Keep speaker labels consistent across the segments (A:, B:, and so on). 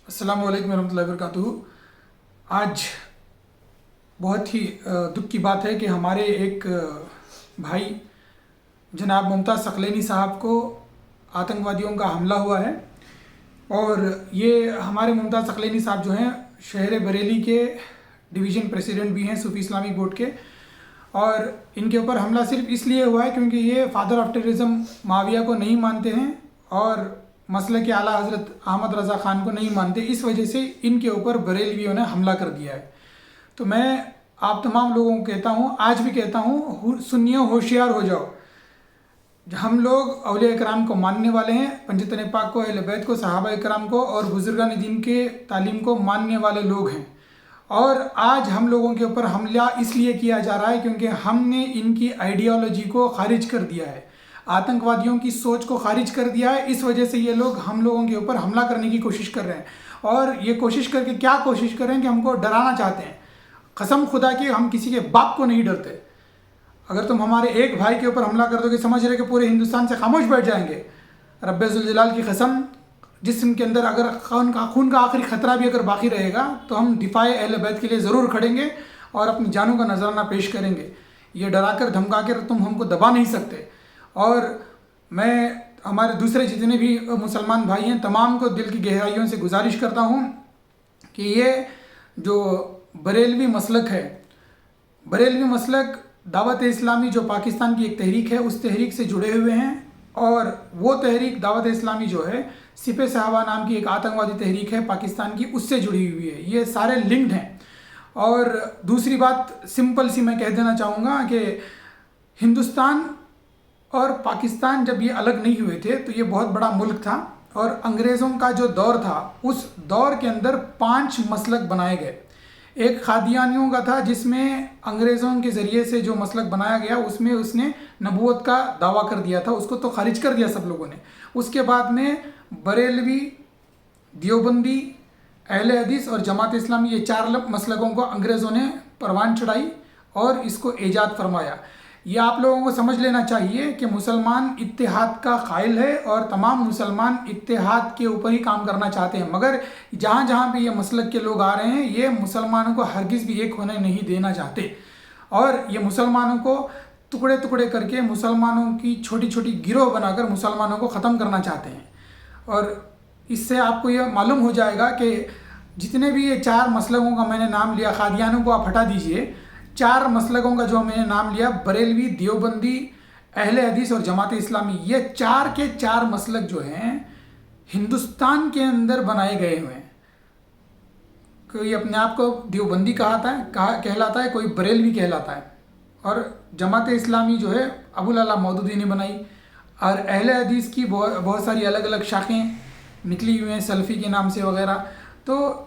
A: अस्सलाम वालेकुम रहमतुल्लाहि वबरकातुहू। आज बहुत ही दुख की बात है कि हमारे एक भाई जनाब मुमताज़ सकलैनी साहब को आतंकवादियों का हमला हुआ है। और ये हमारे मुमताज़ सकलैनी साहब जो हैं शहर बरेली के डिवीज़न प्रेसिडेंट भी हैं सूफ़ी इस्लामिक बोर्ड के। और इनके ऊपर हमला सिर्फ इसलिए हुआ है क्योंकि ये फादर ऑफ टेररिज्म माविया को नहीं मानते हैं और मसले के आला हज़रत अहमद रज़ा ख़ान को नहीं मानते। इस वजह से इनके ऊपर बरेलवियों ने हमला कर दिया है। तो मैं आप तमाम लोगों को कहता हूँ, आज भी कहता हूँ, सुन्नियों होशियार हो जाओ। हम लोग औलिया इकराम को मानने वाले हैं, पंजतन पाक को, अहले बैत को, सहाबा इकराम को और बुजुर्गान दीन के तालीम को मानने वाले लोग हैं। और आज हम लोगों के ऊपर हमला इसलिए किया जा रहा है क्योंकि हमने इनकी आइडियोलॉजी को खारिज कर दिया है, आतंकवादियों की सोच को खारिज कर दिया है। इस वजह से ये लोग हम लोगों के ऊपर हमला करने की कोशिश कर रहे हैं। और ये कोशिश करके क्या कोशिश कर रहे हैं कि हमको डराना चाहते हैं। कसम खुदा की हम किसी के बाप को नहीं डरते। अगर तुम हमारे एक भाई के ऊपर हमला कर दोगे, समझ रहे कि पूरे हिंदुस्तान से खामोश बैठ जाएंगे। रब्बे ज़ुल जलाल की कसम, जिस्म के अंदर अगर खून का आखिरी ख़तरा भी अगर बाकी रहेगा तो हम दिफाए अहले बैत के लिए ज़रूर खड़ेंगे और अपनी जानों का नजराना पेश करेंगे। ये डरा कर धमका कर तुम हमको दबा नहीं सकते। और मैं हमारे दूसरे जितने भी मुसलमान भाई हैं तमाम को दिल की गहराइयों से गुजारिश करता हूँ कि ये जो बरेलवी मसलक है, बरेलवी मसलक दावत इस्लामी जो पाकिस्तान की एक तहरीक है, उस तहरीक से जुड़े हुए हैं। और वो तहरीक दावत इस्लामी जो है सिपह साहबा नाम की एक आतंकवादी तहरीक है पाकिस्तान की, उससे जुड़ी हुई है। ये सारे लिंक्ड हैं। और दूसरी बात सिंपल सी मैं कह देना चाहूँगा कि हिंदुस्तान और पाकिस्तान जब ये अलग नहीं हुए थे तो ये बहुत बड़ा मुल्क था। और अंग्रेज़ों का जो दौर था, उस दौर के अंदर 5 मसलक बनाए गए। एक खादियानियों का था जिसमें अंग्रेज़ों के ज़रिए से जो मसलक बनाया गया उसमें उसने नबूवत का दावा कर दिया था, उसको तो खारिज कर दिया सब लोगों ने। उसके बाद में बरेलवी, देवबंदी, अहले हदीस और जमात इस्लामी, ये 4 मसलकों को अंग्रेज़ों ने परवान चढ़ाई और इसको ईजाद फरमाया। ये आप लोगों को समझ लेना चाहिए कि मुसलमान इत्तेहाद का कायल है और तमाम मुसलमान इत्तेहाद के ऊपर ही काम करना चाहते हैं। मगर जहाँ जहाँ भी ये मसलक के लोग आ रहे हैं, ये मुसलमानों को हरगिज़ भी एक होने नहीं देना चाहते। और ये मुसलमानों को टुकड़े टुकड़े करके मुसलमानों की छोटी छोटी गिरोह बनाकर मुसलमानों को ख़त्म करना चाहते हैं। और इससे आपको ये मालूम हो जाएगा कि जितने भी ये 4 मसलकों का मैंने नाम लिया, खादियानों को आप हटा दीजिए, 4 मसलकों का जो मैंने नाम लिया, बरेलवी, देवबंदी, अहले हदीस और जमात इस्लामी, ये 4 के 4 मसलक जो हैं हिंदुस्तान के अंदर बनाए गए हुए हैं। कोई अपने आप को देवबंदी कहलाता है, कोई बरेलवी कहलाता है। और जमात इस्लामी जो है अबुल अला मौदूदी ने बनाई। और अहले हदीस की बहुत सारी अलग अलग शाखें निकली हुई हैं सल्फ़ी के नाम से वगैरह। तो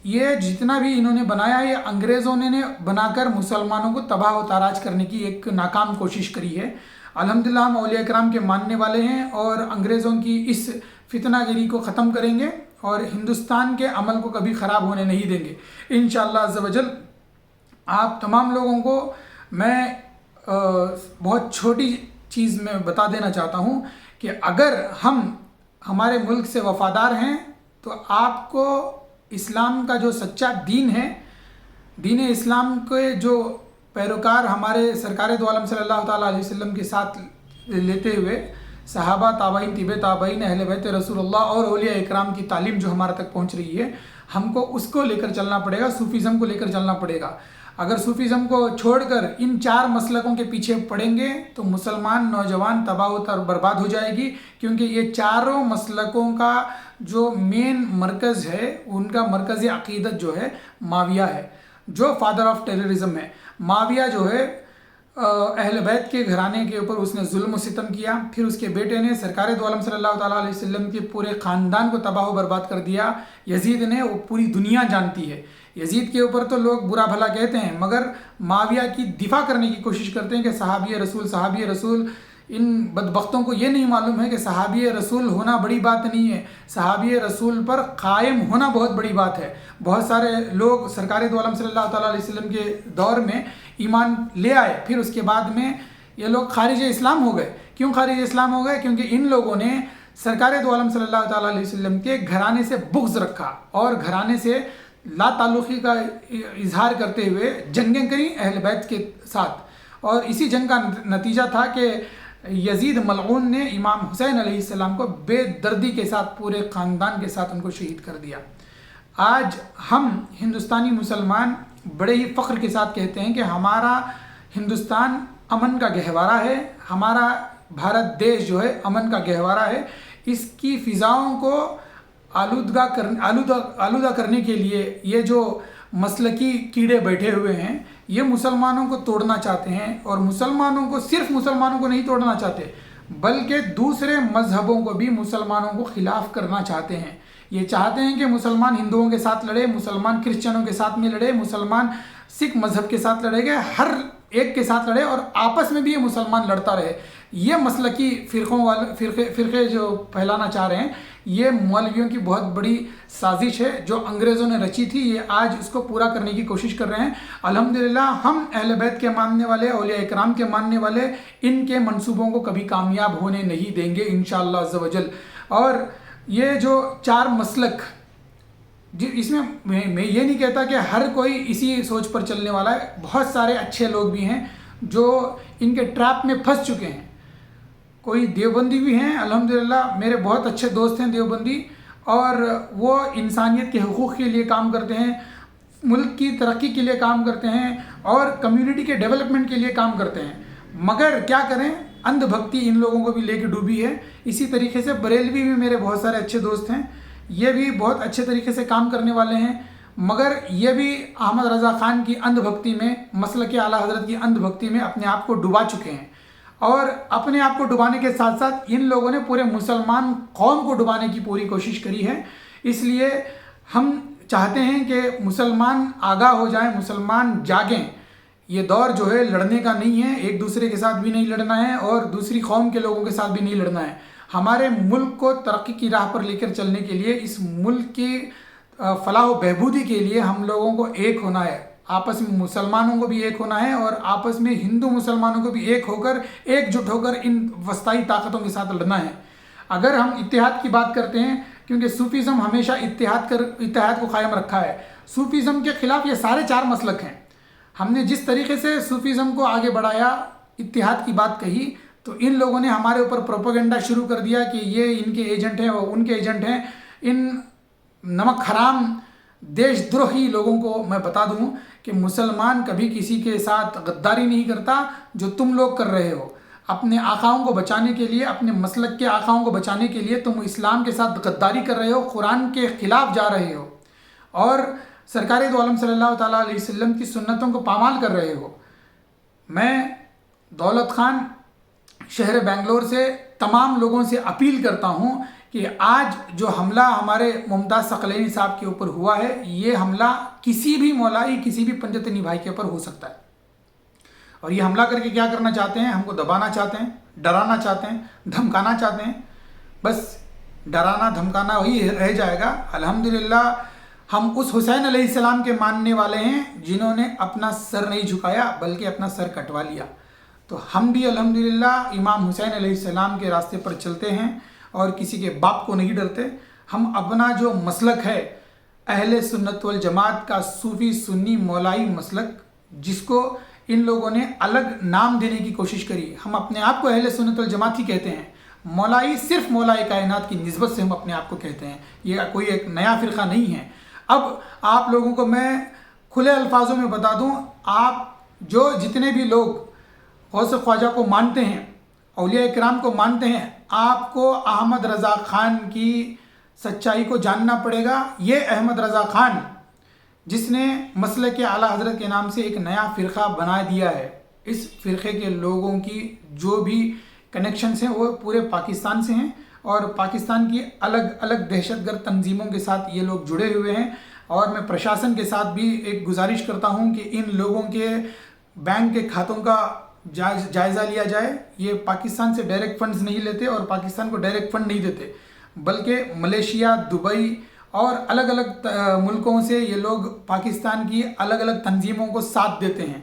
A: ये जितना भी इन्होंने बनाया है, ये अंग्रेज़ों ने बनाकर मुसलमानों को तबाह व ताराज करने की एक नाकाम कोशिश करी है। अल्हम्दुलिल्लाह हम औलिया इकराम के मानने वाले हैं और अंग्रेज़ों की इस फितनागिरी को ख़त्म करेंगे और हिंदुस्तान के अमल को कभी ख़राब होने नहीं देंगे इंशाअल्लाह अज़्ज़ व जल। आप तमाम लोगों को मैं बहुत छोटी चीज़ में बता देना चाहता हूँ कि अगर हम हमारे मुल्क से वफ़ादार हैं तो आपको इस्लाम का जो सच्चा दीन है, दीन इस्लाम के जो पैरोकार हमारे सरकार दो आलम सल्लल्लाहु ताला अलैहि वसल्लम के साथ लेते हुए सहाबा, ताबईन, तिबे ताबईन, अहले बैत रसूलुल्लाह और औलिया इकराम की तालीम जो हमारे तक पहुंच रही है, हमको उसको लेकर चलना पड़ेगा, सूफीज़म को लेकर चलना पड़ेगा। अगर सूफीज़म को छोड़कर इन 4 मसलकों के पीछे पड़ेंगे तो मुसलमान नौजवान तबाह और बर्बाद हो जाएगी। क्योंकि ये चारों मसलकों का जो मेन मरकज़ है, उनका मरकज़ अक़ीदत जो है माविया है, जो फादर ऑफ टेररिज्म है। माविया जो है अहले बैत के घराने के ऊपर उसने जुल्म सितम किया। फिर उसके बेटे ने सरकार दो आलम सल्लल्लाहु ताला अलैहि वसल्लम के पूरे ख़ानदान को तबाह व बर्बाद कर दिया। यजीद ने, वो पूरी दुनिया जानती है, यजीद के ऊपर तो लोग बुरा भला कहते हैं मगर माविया की दिफा करने की कोशिश करते हैं कि सहाबी रसूल, सहाबी रसूल। इन बदबख्तों को ये नहीं मालूम है कि सहाबी रसूल होना बड़ी बात नहीं है, सहाबी रसूल पर कायम होना बहुत बड़ी बात है। बहुत सारे लोग सरकार दो आलम सल्लल्लाहु ताला अलैहि वसल्लम के दौर में ईमान ले आए, फिर उसके बाद में ये लोग खारिज इस्लाम हो गए। क्यों खारिज इस्लाम हो गए? क्योंकि इन लोगों ने सरकार दो आलम सल्लल्लाहु ताला अलैहि वसल्लम के घराने से बुग़्ज़ रखा और घराने से ला ताल्लुक़ी का इजहार करते हुए जंगें करी अहल बैत के साथ। और इसी जंग का नतीजा था कि यजीद मलऊन ने इमाम हुसैन अलैहिस्सलाम को बेदर्दी के साथ पूरे ख़ानदान के साथ उनको शहीद कर दिया। आज हम हिंदुस्तानी मुसलमान बड़े ही फ़ख्र के साथ कहते हैं कि हमारा हिंदुस्तान अमन का गहवारा है, हमारा भारत देश जो है अमन का गहवारा है। इसकी फ़िज़ाओं को आलूदा करने के लिए ये जो मसलकी कीड़े बैठे हुए हैं ये मुसलमानों को तोड़ना चाहते हैं। और मुसलमानों को, सिर्फ मुसलमानों को नहीं तोड़ना चाहते बल्कि दूसरे मज़हबों को भी मुसलमानों को ख़िलाफ़ करना चाहते हैं। ये चाहते हैं कि मुसलमान हिंदुओं के साथ लड़े, मुसलमान क्रिश्चियनों के साथ में लड़े, मुसलमान सिख मज़हब के साथ लड़ेंगे, हर एक के साथ लड़े और आपस में भी ये मुसलमान लड़ता रहे। ये मसलकी फ़िरक़े जो फैलाना चाह रहे हैं ये मौलवियों की बहुत बड़ी साजिश है जो अंग्रेज़ों ने रची थी। ये आज उसको पूरा करने की कोशिश कर रहे हैं। अल्हम्दुलिल्लाह हम अहले बैत के मानने वाले, औलिया इकराम के मानने वाले इनके मंसूबों को कभी कामयाब होने नहीं देंगे इंशाअल्लाह अज़्ज़ वजल। और ये जो चार मसलक, इसमें मैं ये नहीं कहता कि हर कोई इसी सोच पर चलने वाला है, बहुत सारे अच्छे लोग भी हैं जो इनके ट्रैप में फंस चुके हैं। कोई देवबंदी भी हैं, अल्हम्दुलिल्लाह मेरे बहुत अच्छे दोस्त हैं देवबंदी, और वो इंसानियत के हुकूक़ के लिए काम करते हैं, मुल्क की तरक्की के लिए काम करते हैं और कम्युनिटी के डेवलपमेंट के लिए काम करते हैं। मगर क्या करें, अंधभक्ति इन लोगों को भी लेके डूबी है। इसी तरीके से बरेलवी भी मेरे बहुत सारे अच्छे दोस्त हैं, ये भी बहुत अच्छे तरीके से काम करने वाले हैं, मगर ये भी अहमद रज़ा ख़ान की अंधभक्ति में, मसलक आला हज़रत की अंधभक्ति में अपने आप को डुबा चुके हैं। और अपने आप को डुबाने के साथ साथ इन लोगों ने पूरे मुसलमान कौम को डुबाने की पूरी कोशिश करी है। इसलिए हम चाहते हैं कि मुसलमान आगाह हो जाएं, मुसलमान जागें। ये दौर जो है लड़ने का नहीं है, एक दूसरे के साथ भी नहीं लड़ना है और दूसरी कौम के लोगों के साथ भी नहीं लड़ना है। हमारे मुल्क को तरक्की की राह पर लेकर चलने के लिए, इस मुल्क की फलाह व बहबूदी के लिए हम लोगों को एक होना है। आपस में मुसलमानों को भी एक होना है और आपस में हिंदू मुसलमानों को भी एक होकर, एकजुट होकर इन वस्ताई ताकतों के साथ लड़ना है। अगर हम इत्तेहाद की बात करते हैं, क्योंकि सूफीज़म हमेशा इत्तेहाद को कायम रखा है, सूफीज़म के ख़िलाफ़ ये सारे चार मसलक हैं। हमने जिस तरीके से सूफीज़म को आगे बढ़ाया, इत्तेहाद की बात कही, तो इन लोगों ने हमारे ऊपर प्रोपेगेंडा शुरू कर दिया कि ये इनके एजेंट हैं, वो उनके एजेंट हैं। इन नमक हराम देशद्रोही लोगों को मैं बता दूं कि मुसलमान कभी किसी के साथ गद्दारी नहीं करता जो तुम लोग कर रहे हो। अपने आकाओं को बचाने के लिए, अपने मसलक के आकाओं को बचाने के लिए तुम इस्लाम के साथ गद्दारी कर रहे हो, कुरान के ख़िलाफ़ जा रहे हो और सरकार दो आलम सल्लल्लाहु ताला अलैहि वसल्लम की सुन्नतों को पामाल कर रहे हो। मैं दौलत खान शहर बेंगलोर से तमाम लोगों से अपील करता हूँ कि आज जो हमला हमारे मुमताज़ सकलैनी साहब के ऊपर हुआ है, ये हमला किसी भी मौलाई, किसी भी पंजतनी भाई के ऊपर हो सकता है। और ये हमला करके क्या करना चाहते हैं, हमको दबाना चाहते हैं, डराना चाहते हैं, धमकाना चाहते हैं। बस डराना धमकाना वही रह जाएगा। अल्हम्दुलिल्लाह हम उस हुसैन अलैहिस्सलाम के मानने वाले हैं जिन्होंने अपना सर नहीं झुकाया बल्कि अपना सर कटवा लिया। तो हम भी अल्हम्दुलिल्लाह इमाम हुसैन अलैहिस्सलाम के रास्ते पर चलते हैं और किसी के बाप को नहीं डरते। हम अपना जो मसलक है अहले सुन्नत वल जमात का सूफ़ी सुन्नी मौलाई मसलक, जिसको इन लोगों ने अलग नाम देने की कोशिश करी, हम अपने आप को अहले सुन्नत वल जमात ही कहते हैं। मौलाई सिर्फ मौलाई कायनात की निस्बत से हम अपने आप को कहते हैं, ये कोई एक नया फ़िरक़ा नहीं है। अब आप लोगों को मैं खुले अल्फाजों में बता दूं, आप जो जितने भी लोग गौस ख्वाजा को मानते हैं, औलिया इकराम को मानते हैं, आपको अहमद रज़ा ख़ान की सच्चाई को जानना पड़ेगा। ये अहमद रज़ा ख़ान जिसने मसलक के आला हज़रत के नाम से एक नया फ़िरक़ा बना दिया है, इस फ़िरक़े के लोगों की जो भी कनेक्शंस हैं वो पूरे पाकिस्तान से हैं और पाकिस्तान की अलग अलग दहशतगर्द तंजीमों के साथ ये लोग जुड़े हुए हैं। और मैं प्रशासन के साथ भी एक गुजारिश करता हूँ कि इन लोगों के बैंक के खातों का जायज़ा लिया जाए। ये पाकिस्तान से डायरेक्ट फंड्स नहीं लेते और पाकिस्तान को डायरेक्ट फंड नहीं देते, बल्कि मलेशिया, दुबई और अलग अलग मुल्कों से ये लोग पाकिस्तान की अलग अलग तंजीमों को साथ देते हैं।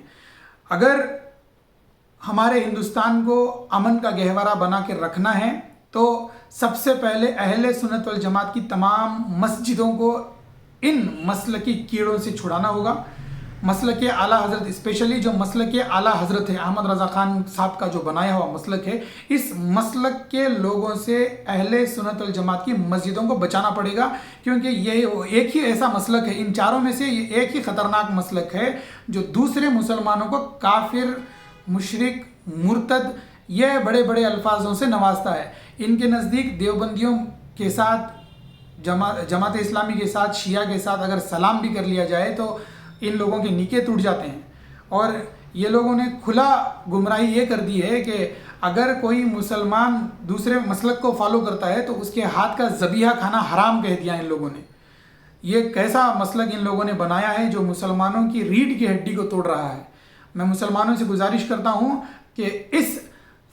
A: अगर हमारे हिंदुस्तान को अमन का गहवारा बना के रखना है تو سب سے پہلے اہل سنت والجماعت کی تمام مسجدوں کو ان مسلکی کیڑوں سے چھڑانا ہوگا. مسلک اعلیٰ حضرت اسپیشلی جو مسلک اعلیٰ حضرت ہے احمد رضا خان صاحب کا جو بنایا ہوا مسلک ہے، اس مسلک کے لوگوں سے اہل سنت والجماعت کی مسجدوں کو بچانا پڑے گا، کیونکہ یہ ایک ہی ایسا مسلک ہے، ان چاروں میں سے یہ ایک ہی خطرناک مسلک ہے جو دوسرے مسلمانوں کو کافر، مشرک، مرتد یہ بڑے بڑے الفاظوں سے نوازتا ہے. ان کے نزدیک دیوبندیوں کے ساتھ، جماعت اسلامی کے ساتھ، شیعہ کے ساتھ اگر سلام بھی کر لیا جائے تو ان لوگوں کے نکاح ٹوٹ جاتے ہیں. اور یہ لوگوں نے کھلا گمراہی یہ کر دی ہے کہ اگر کوئی مسلمان دوسرے مسلک کو فالو کرتا ہے تو اس کے ہاتھ کا ذبیحہ کھانا حرام کہہ دیا ان لوگوں نے. یہ کیسا مسلک ان لوگوں نے بنایا ہے جو مسلمانوں کی ریڑھ کی ہڈی کو توڑ رہا ہے. میں مسلمانوں سے گزارش کرتا ہوں کہ اس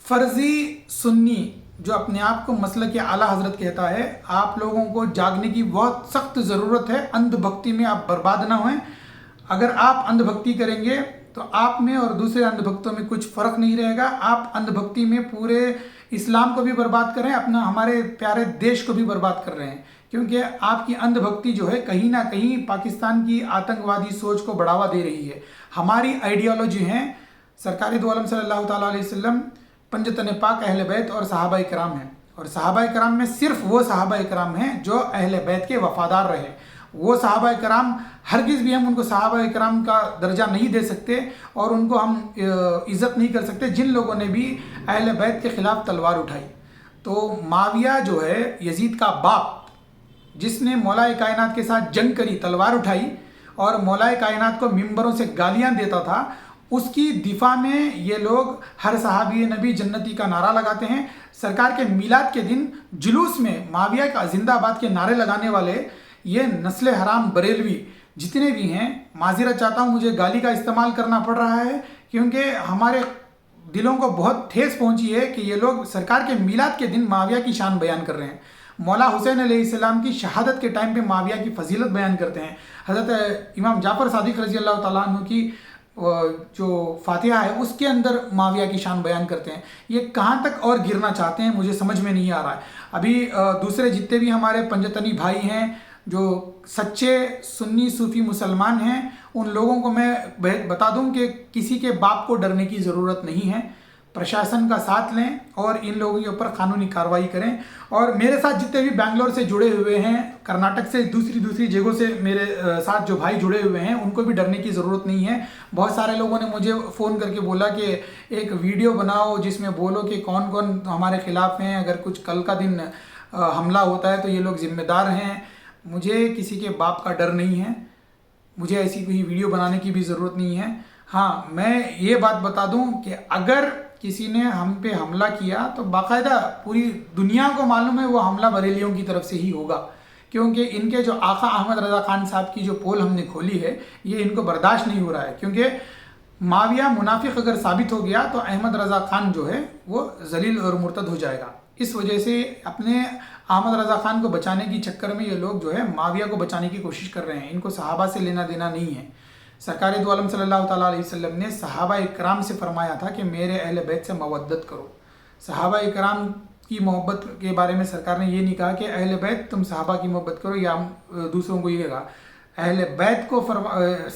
A: فرضی سنی جو اپنے آپ کو مسلک اعلیٰ حضرت کہتا ہے، آپ لوگوں کو جاگنے کی بہت سخت ضرورت ہے. اندھ بھکتی میں آپ برباد نہ ہوئیں. اگر آپ اندھ بھکتی کریں گے تو آپ میں اور دوسرے اندھ بھکتوں میں کچھ فرق نہیں رہے گا. آپ اندھ بھکتی میں پورے اسلام کو بھی برباد کر رہے ہیں، اپنا ہمارے پیارے دیش کو بھی برباد کر رہے ہیں، کیونکہ آپ کی اندھ بھکتی جو ہے کہیں نہ کہیں پاکستان کی آتنکوادی سوچ کو بڑھاوا دے رہی ہے. ہماری آئیڈیالوجی ہیں سرکار دو عالم صلی اللہ تعالیٰ علیہ وسلم، پنجتن پاک، اہل بیت اور صحابہ کرام ہیں. اور صحابہ کرام میں صرف وہ صحابہ کرام ہیں جو اہل بیت کے وفادار رہے. وہ صحابہ کرام ہرگز بھی ہم ان کو صحابہ کرام کا درجہ نہیں دے سکتے اور ان کو ہم عزت نہیں کر سکتے جن لوگوں نے بھی اہل بیت کے خلاف تلوار اٹھائی. تو معاویہ جو ہے یزید کا باپ، جس نے مولا کائنات کے ساتھ جنگ کری، تلوار اٹھائی اور مولا کائنات کو ممبروں سے گالیاں دیتا تھا، اس کی دفاع میں یہ لوگ ہر صحابی نبی جنتی کا نعرہ لگاتے ہیں. سرکار کے میلاد کے دن جلوس میں معاویہ کا زندہ باد کے نعرے لگانے والے یہ نسل حرام بریلوی جتنے بھی ہیں، معذرت چاہتا ہوں مجھے گالی کا استعمال کرنا پڑ رہا ہے کیونکہ ہمارے دلوں کو بہت ٹھیس پہنچی ہے کہ یہ لوگ سرکار کے میلاد کے دن معاویہ کی شان بیان کر رہے ہیں. مولا حسین علیہ السلام کی شہادت کے ٹائم پہ معاویہ کی فضیلت بیان کرتے ہیں. حضرت امام جعفر صادق رضی اللہ تعالیٰ عنہ کی جو فاتحہ ہے اس کے اندر معاویہ کی شان بیان کرتے ہیں. یہ کہاں تک اور گرنا چاہتے ہیں مجھے سمجھ میں نہیں آ رہا ہے. ابھی دوسرے جتنے بھی ہمارے پنجتنی بھائی ہیں جو سچے سنی صوفی مسلمان ہیں، ان لوگوں کو میں بتا دوں کہ کسی کے باپ کو ڈرنے کی ضرورت نہیں ہے. پرشاسن کا ساتھ لیں اور ان لوگوں کے اوپر قانونی کارروائی کریں. اور میرے ساتھ جتنے بھی بنگلور سے جڑے ہوئے ہیں، کرناٹک سے دوسری جگہوں سے میرے ساتھ جو بھائی جڑے ہوئے ہیں، ان کو بھی ڈرنے کی ضرورت نہیں ہے. بہت سارے لوگوں نے مجھے فون کر کے بولا کہ ایک ویڈیو بناؤ جس میں بولو کہ کون کون ہمارے خلاف ہیں، اگر کچھ کل کا دن حملہ ہوتا ہے تو یہ لوگ ذمہ دار ہیں. مجھے کسی کے باپ کا ڈر نہیں ہے، مجھے ایسی کوئی ویڈیو بنانے کی بھی ضرورت نہیں ہے. ہاں میں یہ بات بتا دوں کہ اگر کسی نے ہم پہ حملہ کیا تو باقاعدہ پوری دنیا کو معلوم ہے وہ حملہ بریلیوں کی طرف سے ہی ہوگا، کیونکہ ان کے جو آقا احمد رضا خان صاحب کی جو پول ہم نے کھولی ہے یہ ان کو برداشت نہیں ہو رہا ہے. کیونکہ معاویہ منافق اگر ثابت ہو گیا تو احمد رضا خان جو ہے وہ ذلیل اور مرتد ہو جائے گا. اس وجہ سے اپنے احمد رضا خان کو بچانے کی چکر میں یہ لوگ جو ہے معاویہ کو بچانے کی کوشش کر رہے ہیں. ان کو صحابہ سے لینا دینا نہیں ہے. سرکار دو عالم صلی اللہ تعالیٰ علیہ وسلم نے صحابہ اکرام سے فرمایا تھا کہ میرے اہل بیت سے مودت کرو. صحابہ اکرام کی محبت کے بارے میں سرکار نے یہ نہیں کہا کہ اہل بیت تم صحابہ کی محبت کرو یا دوسروں کو یہ کہا. اہل بیت کو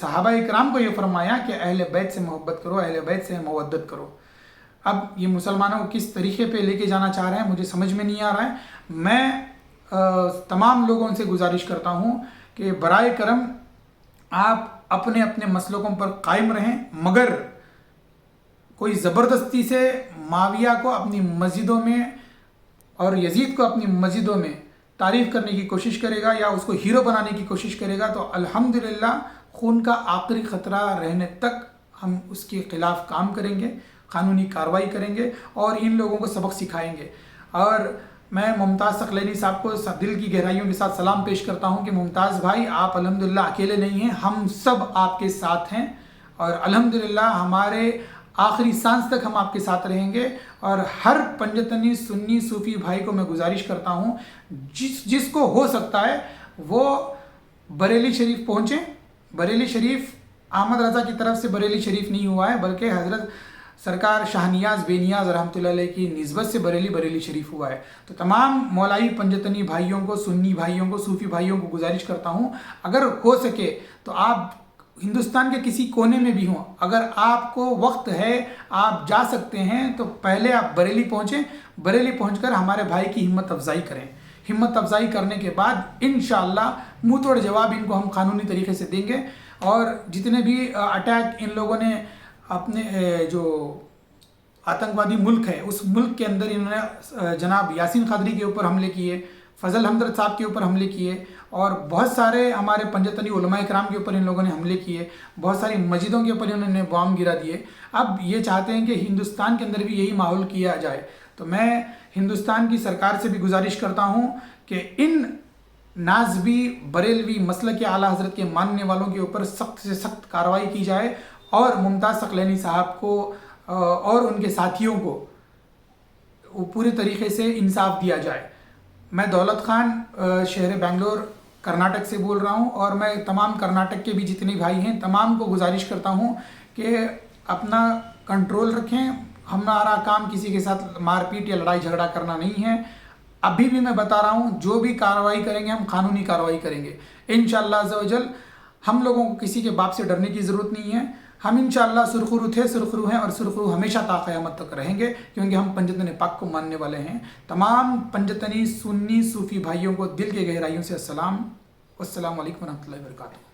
A: صحابہ اکرام کو یہ فرمایا کہ اہل بیت سے محبت کرو، اہل بیت سے مودت کرو. اب یہ مسلمانوں کو کس طریقے پہ لے کے جانا چاہ رہے ہیں مجھے سمجھ میں نہیں آ رہا ہے. میں تمام لوگوں سے گزارش کرتا ہوں کہ برائے کرم آپ اپنے اپنے مسلکوں پر قائم رہیں، مگر کوئی زبردستی سے معاویہ کو اپنی مسجدوں میں اور یزید کو اپنی مسجدوں میں تعریف کرنے کی کوشش کرے گا یا اس کو ہیرو بنانے کی کوشش کرے گا تو الحمدللہ خون کا آخری خطرہ رہنے تک ہم اس کے خلاف کام کریں گے، قانونی کارروائی کریں گے اور ان لوگوں کو سبق سکھائیں گے. اور میں ممتاز ثقلینی صاحب کو دل کی گہرائیوں کے ساتھ سلام پیش کرتا ہوں کہ ممتاز بھائی آپ الحمدللہ اکیلے نہیں ہیں، ہم سب آپ کے ساتھ ہیں اور الحمدللہ ہمارے آخری سانس تک ہم آپ کے ساتھ رہیں گے. اور ہر پنجتنی سنی صوفی بھائی کو میں گزارش کرتا ہوں جس کو ہو سکتا ہے وہ بریلی شریف پہنچیں. بریلی شریف احمد رضا کی طرف سے بریلی شریف نہیں ہوا ہے بلکہ حضرت सरकार शाहनियाज़ बेनियाज़ रहमतुल्लाह अलैह की निस्बत से बरेली शरीफ हुआ है। तो तमाम मौलवी पंजतनी भाइयों को, सुन्नी भाइयों को, सूफ़ी भाइयों को गुजारिश करता हूँ, अगर हो सके तो आप हिंदुस्तान के किसी कोने में भी हों, अगर आपको वक्त है, आप जा सकते हैं, तो पहले आप बरेली पहुँचें। बरेली पहुँचकर हमारे भाई की हिम्मत अफजाई करें। हिम्मत अफजाई करने के बाद इंशाअल्लाह मुँह तोड़ जवाब इनको हम कानूनी तरीके से देंगे। और जितने भी अटैक इन लोगों ने अपने जो आतंकवादी मुल्क है उस मुल्क के अंदर इन्होंने जनाब यासीन कादरी के ऊपर हमले किए, फजल हमदर्द साहब के ऊपर हमले किए, और बहुत सारे हमारे पंजतनी उलमा इकराम के ऊपर इन लोगों ने हमले किए, बहुत सारी मस्जिदों के ऊपर इन्होंने बॉम्ब गिरा दिए। अब ये चाहते हैं कि हिंदुस्तान के अंदर भी यही माहौल किया जाए। तो मैं हिंदुस्तान की सरकार से भी गुजारिश करता हूँ कि इन नाज़बी बरेलवी मसलक आला हज़रत के मानने वालों के ऊपर सख्त से सख्त कार्रवाई की जाए और मुमताज़ सकलैनी साहब को और उनके साथियों को पूरे तरीके से इंसाफ दिया जाए। मैं दौलत खान शहर बेंगलोर कर्नाटक से बोल रहा हूँ, और मैं तमाम कर्नाटक के भी जितने भाई हैं तमाम को गुजारिश करता हूँ कि अपना कंट्रोल रखें। हमारा काम किसी के साथ मारपीट या लड़ाई झगड़ा करना नहीं है। अभी भी मैं बता रहा हूँ, जो भी कार्रवाई करेंगे हम कानूनी कार्रवाई करेंगे इंशाअल्लाह अज़्ज़ा वजल। हम लोगों को किसी के बाप से डरने की ज़रूरत नहीं है। हम इंशाअल्लाह सुरखरू थे, सुरखरू हैं, और सुरखरू हमेशा ता क़यामत तक रहेंगे, क्योंकि हम पंजतन पाक को मानने वाले हैं। तमाम पंजतनी सुन्नी सूफ़ी भाइयों को दिल के गहराइयों से अस्सलाम वालेकुम व रहमतुल्लाहि व बरकातुहू।